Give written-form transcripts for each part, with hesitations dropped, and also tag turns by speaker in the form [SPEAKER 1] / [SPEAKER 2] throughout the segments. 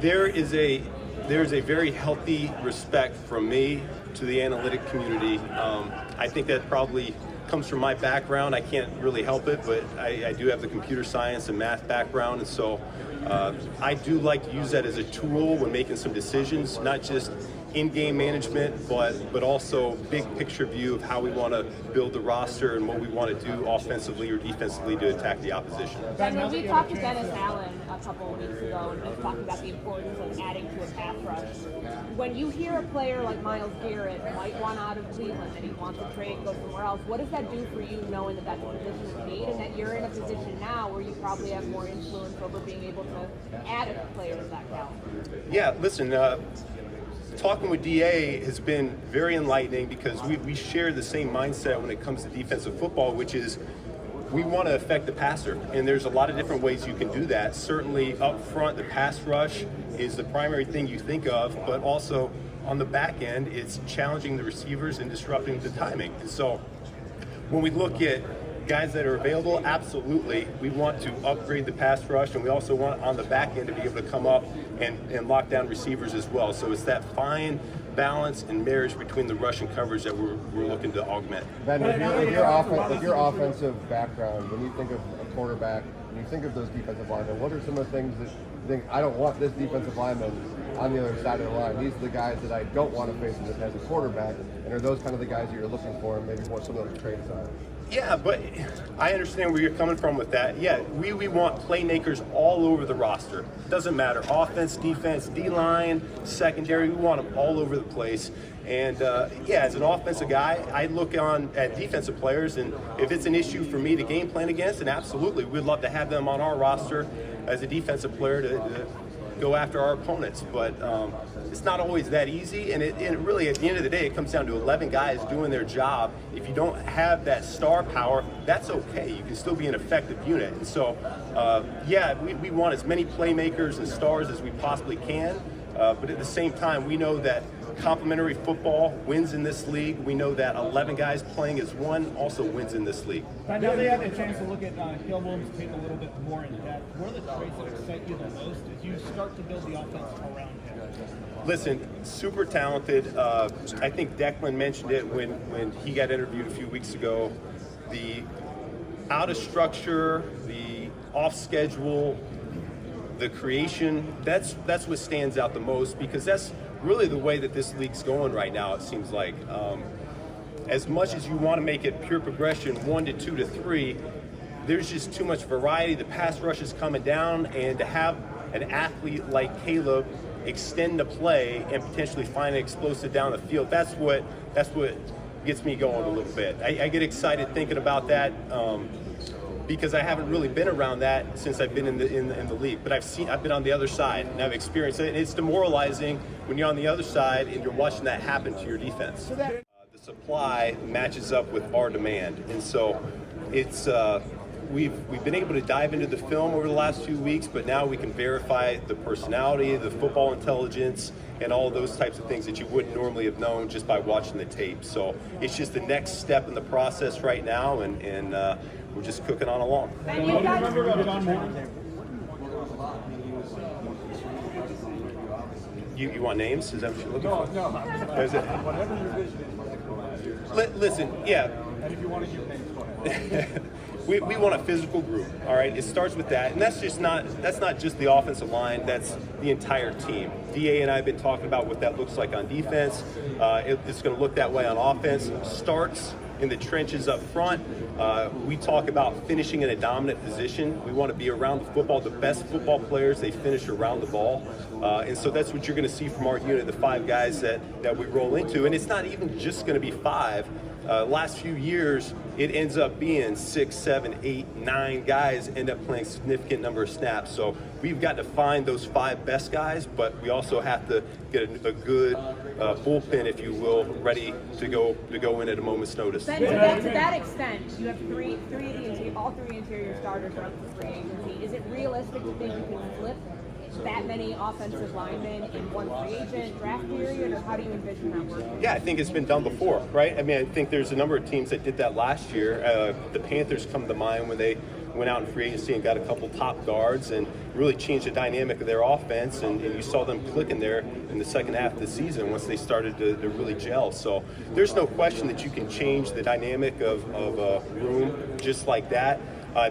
[SPEAKER 1] there's a very healthy respect from me to the analytic community. I think that probably comes from my background. I can't really help it, but I do have the computer science and math background, and so I do like to use that as a tool when making some decisions, not just in-game management, but also big picture view of how we want to build the roster and what we want to do offensively or defensively to attack the opposition.
[SPEAKER 2] When we talked to Dennis Allen a couple of weeks ago, and he was talking about the importance of adding to a pass rush. When you hear a player like Myles Garrett might want out of Cleveland and he wants to trade and go somewhere else, what does that do for you, knowing that that's a position is made and that you're in a position now where you probably have more influence over being able to add a player of that caliber?
[SPEAKER 1] Yeah, listen, talking with DA has been very enlightening because we share the same mindset when it comes to defensive football, which is we want to affect the passer, and there's a lot of different ways you can do that. Certainly up front, the pass rush is the primary thing you think of, but also on the back end, it's challenging the receivers and disrupting the timing. And so when we look at guys that are available, absolutely, we want to upgrade the pass rush, and we also want on the back end to be able to come up and lock down receivers as well. So it's that fine balance and marriage between the rush and coverage that we're looking to augment.
[SPEAKER 3] Ben, with your offensive background, when you think of a quarterback, when you think of those defensive linemen, what are some of the things that you think, I don't want this defensive lineman on the other side of the line? These are the guys that I don't want to face as a quarterback, and are those kind of the guys that you're looking for, and maybe what some of those traits are?
[SPEAKER 1] Yeah, but I understand where you're coming from with that. Yeah, we want playmakers all over the roster. Doesn't matter, offense, defense, D-line, secondary, we want them all over the place. And yeah, as an offensive guy, I look on at defensive players, and if it's an issue for me to game plan against, then absolutely, we'd love to have them on our roster as a defensive player to go after our opponents. But it's not always that easy, and it really, at the end of the day, it comes down to 11 guys doing their job. If you don't have that star power, that's okay. You can still be an effective unit. And so, yeah, we want as many playmakers and stars as we possibly can, but at the same time, we know that complementary football wins in this league. We know that 11 guys playing as one also wins in this league.
[SPEAKER 4] Now they had a chance to look at Gilmore's tape a little bit more in depth. What are the traits that excite you the most as you start to build the offense around him?
[SPEAKER 1] Listen, super talented. I think Declan mentioned it when he got interviewed a few weeks ago. The out of structure, the off schedule, the creation, that's what stands out the most, because that's really the way that this league's going right now, it seems like. As much as you want to make it pure progression, 1 to 2 to 3, there's just too much variety. The pass rush is coming down, and to have an athlete like Caleb extend the play and potentially find an explosive down the field, that's what gets me going a little bit. I get excited thinking about that because I haven't really been around that since I've been in the league. But I've been on the other side and I've experienced it. And it's demoralizing when you're on the other side and you're watching that happen to your defense. The supply matches up with our demand, and so it's we've been able to dive into the film over the last few weeks, but now we can verify the personality, the football intelligence, and all of those types of things that you wouldn't normally have known just by watching the tape. So it's just the next step in the process right now, and we're just cooking on along.
[SPEAKER 2] And you guys
[SPEAKER 4] Remember about John Moore?
[SPEAKER 1] You want names? Is that what you're looking for?
[SPEAKER 4] No.
[SPEAKER 1] Is it?
[SPEAKER 4] Whatever your vision is.
[SPEAKER 1] Listen, yeah.
[SPEAKER 4] And if you want to use names, go ahead.
[SPEAKER 1] We want a physical group, all right? It starts with that, and that's not just the offensive line, that's the entire team. DA and I have been talking about what that looks like on defense. It's going to look that way on offense. Starts in the trenches up front. We talk about finishing in a dominant position. We want to be around the football. The best football players, they finish around the ball. And so that's what you're going to see from our unit, the 5 guys that we roll into. And it's not even just going to be 5. Last few years, it ends up being 6, 7, 8, 9 guys end up playing a significant number of snaps. So we've got to find those 5 best guys, but we also have to get a good bullpen, if you will, ready to go in at a moment's notice.
[SPEAKER 2] Ben, to that extent, you have all three interior starters are up for free agency. Is it realistic to think you can flip that many offensive linemen in one free agent draft period, or how do you envision that working?
[SPEAKER 1] Yeah, I think it's been done before, right? I mean, I think there's a number of teams that did that last year. The Panthers come to mind when they went out in free agency and got a couple top guards and really changed the dynamic of their offense, and you saw them clicking there in the second half of the season once they started to really gel. So there's no question that you can change the dynamic of a room just like that.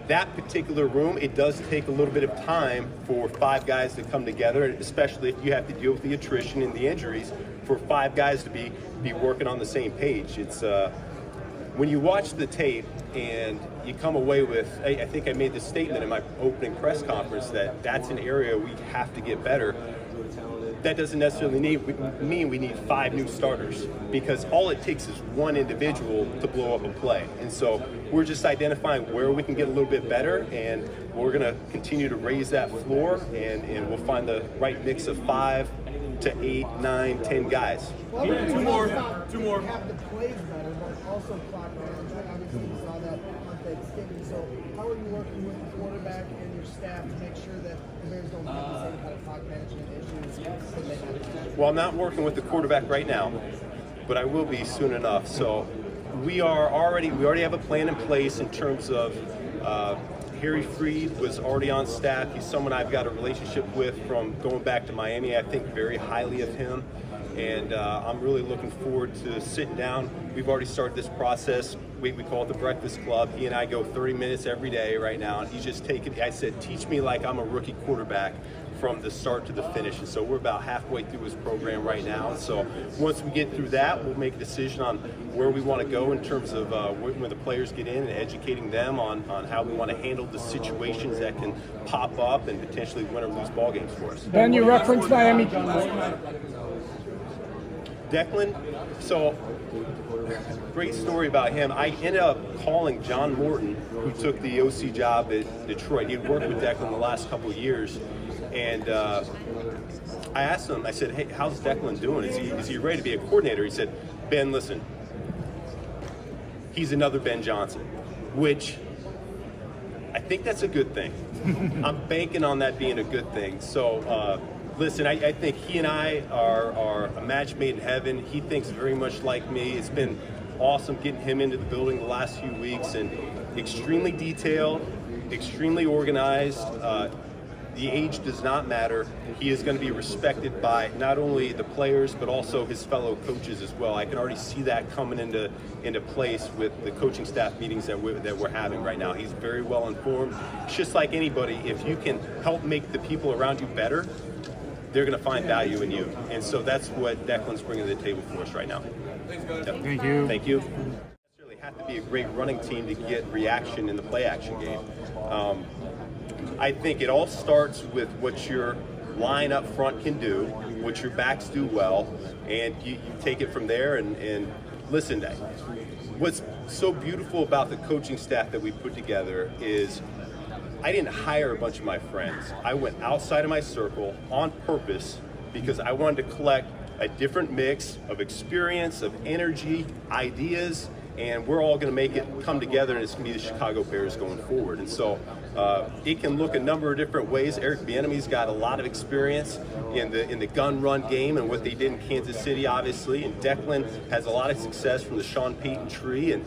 [SPEAKER 1] That particular room, it does take a little bit of time for 5 guys to come together, especially if you have to deal with the attrition and the injuries, for 5 guys to be working on the same page. It's when you watch the tape and you come away with, I think I made this statement in my opening press conference that that's an area we have to get better. That doesn't necessarily mean we need 5 new starters, because all it takes is one individual to blow up a play. And so we're just identifying where we can get a little bit better, and we're going to continue to raise that floor, and we'll find the right mix of 5 to 8, 9, 10 guys.
[SPEAKER 5] Well, two more. Have the plays better, but also clock management. Obviously, we saw that on Thanksgiving. So, how are you working with the quarterback and your staff to make sure that the Bears don't have the same kind of clock management issues that they have?
[SPEAKER 1] Well, I'm not working with the quarterback right now, but I will be soon enough. So we already have a plan in place in terms of Harry Freed was already on staff. He's someone I've got a relationship with from going back to Miami. I think very highly of him, and I'm really looking forward to sitting down. We've already started this process. We call it the Breakfast Club. He and I go 30 minutes every day right now, and he's just taking, I said, teach me like I'm a rookie quarterback from the start to the finish. And so we're about halfway through his program right now. And so once we get through that, we'll make a decision on where we want to go in terms of when the players get in and educating them on how we want to handle the situations that can pop up and potentially win or lose ball games for us.
[SPEAKER 6] Ben, you referenced Miami.
[SPEAKER 1] Declan, so great story about him. I ended up calling John Morton, who took the OC job at Detroit. He'd worked with Declan the last couple of years. And I asked him, I said, hey, how's Declan doing? Is he ready to be a coordinator? He said, Ben, listen, he's another Ben Johnson, which I think that's a good thing. I'm banking on that being a good thing. So listen, I think he and I are a match made in heaven. He thinks very much like me. It's been awesome getting him into the building the last few weeks, and extremely detailed, extremely organized. The age does not matter. He is going to be respected by not only the players, but also his fellow coaches as well. I can already see that coming into place with the coaching staff meetings that we're having right now. He's very well informed. It's just like anybody, if you can help make the people around you better, they're going to find value in you. And so that's what Declan's bringing to the table for us right now. Yep.
[SPEAKER 6] Thank you.
[SPEAKER 1] Thank you. Necessarily have to be a great running team to get reaction in the play action game. I think it all starts with what your line up front can do, what your backs do well, and you take it from there. And listen, what's so beautiful about the coaching staff that we put together is I didn't hire a bunch of my friends. I went outside of my circle on purpose because I wanted to collect a different mix of experience, of energy, ideas, and we're all going to make it come together, and it's going to be the Chicago Bears going forward. And so it can look a number of different ways. Eric Bieniemy's got a lot of experience in the gun run game and what they did in Kansas City, obviously. And Declan has a lot of success from the Sean Payton tree, and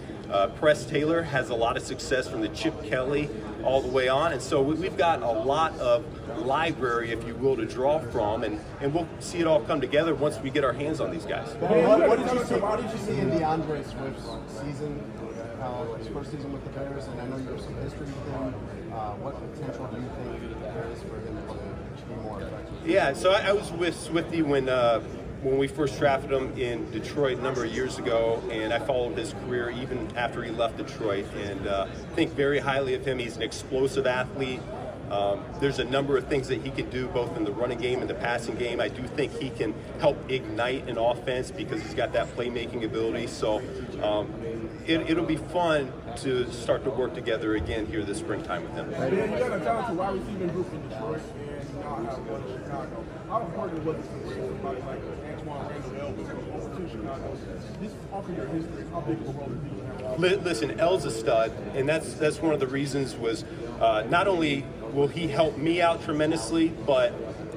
[SPEAKER 1] Press Taylor has a lot of success from the Chip Kelly all the way on. And so we've got a lot of library, if you will, to draw from, and we'll see it all come together once we get our hands on these guys.
[SPEAKER 7] What did you see in DeAndre Swift's season, his first season with the Bears? And I know you have some history with him. What potential do you think there is for him to be more effective?
[SPEAKER 1] Yeah, so I was with Swifty when we first drafted him in Detroit a number of years ago, and I followed his career even after he left Detroit, and think very highly of him. He's an explosive athlete. There's a number of things that he can do both in the running game and the passing game. I do think he can help ignite an offense because he's got that playmaking ability. So it'll be fun to start to work together again here this springtime with him.
[SPEAKER 8] Man, you got a talented wide receiving group in Detroit, and you now have one in Chicago. How important was it to bring somebody like Antoine Randall over to Chicago? Just off of your history, how big of a role did he have?
[SPEAKER 1] Listen, L's a stud, and that's one of the reasons was not only will he help me out tremendously, but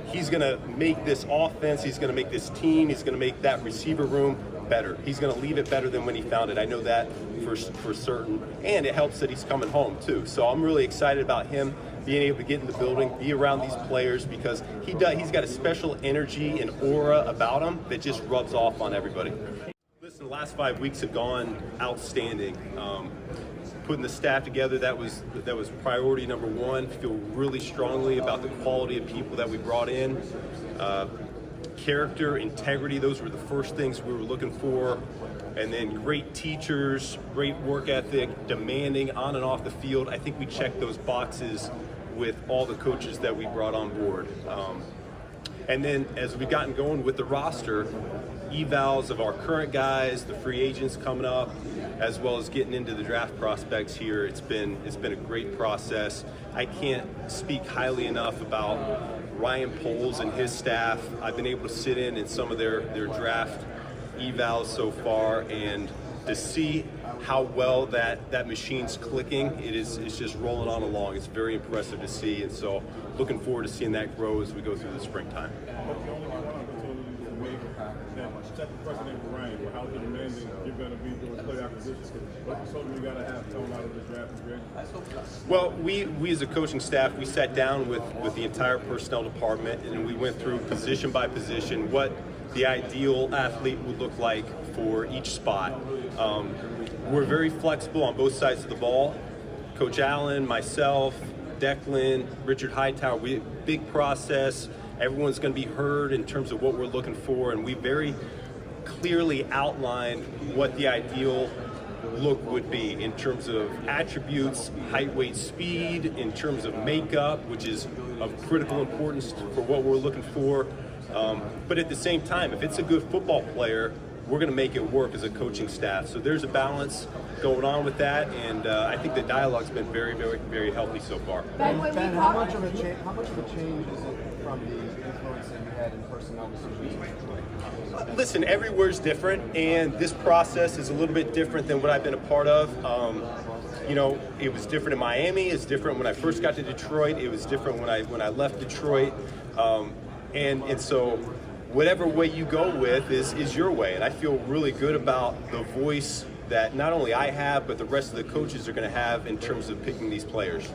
[SPEAKER 1] he's going to make this offense, he's going to make this team, he's going to make that receiver room better. He's going to leave it better than when he found it. I know that for certain. And it helps that he's coming home too. So I'm really excited about him being able to get in the building, be around these players, because he's got a special energy and aura about him that just rubs off on everybody. Listen, the last 5 weeks have gone outstanding. Putting the staff together, that was priority number one. Feel really strongly about the quality of people that we brought in. Character, integrity, those were the first things we were looking for. And then great teachers, great work ethic, demanding on and off the field. I think we checked those boxes with all the coaches that we brought on board. And then as we've gotten going with the roster, evals of our current guys, the free agents coming up, as well as getting into the draft prospects here, it's been a great process. I can't speak highly enough about Ryan Poles and his staff. I've been able to sit in some of their draft evals so far, and to see how well that machine's clicking, it's just rolling on along. It's very impressive to see, and so looking forward to seeing that grow as we go through the springtime.
[SPEAKER 8] But you only get one opportunity to make that set the precedent for Ryan, for how demanding you're going to be doing play acquisitions. What persona you got to have coming out of this draft is great.
[SPEAKER 1] Well, we as a coaching staff, we sat down with the entire personnel department, and we went through position by position what the ideal athlete would look like for each spot. We're very flexible on both sides of the ball. Coach Allen, myself, Declan, Richard Hightower, big process. Everyone's going to be heard in terms of what we're looking for, and we very clearly outlined what the ideal look would be in terms of attributes, height, weight, speed, in terms of makeup, which is of critical importance for what we're looking for. But at the same time, if it's a good football player, we're going to make it work as a coaching staff. So there's a balance going on with that, and I think the dialogue's been very, very, very healthy so far.
[SPEAKER 2] Ben, when
[SPEAKER 7] Ben,
[SPEAKER 2] we
[SPEAKER 7] how
[SPEAKER 2] talk,
[SPEAKER 7] much of a change is it from the influence that you had in personnel decisions?
[SPEAKER 1] Listen, everywhere's different, and this process is a little bit different than what I've been a part of. It was different in Miami. It's different when I first got to Detroit. It was different when I left Detroit. And so whatever way you go with is your way. And I feel really good about the voice that not only I have, but the rest of the coaches are going to have in terms of picking these players.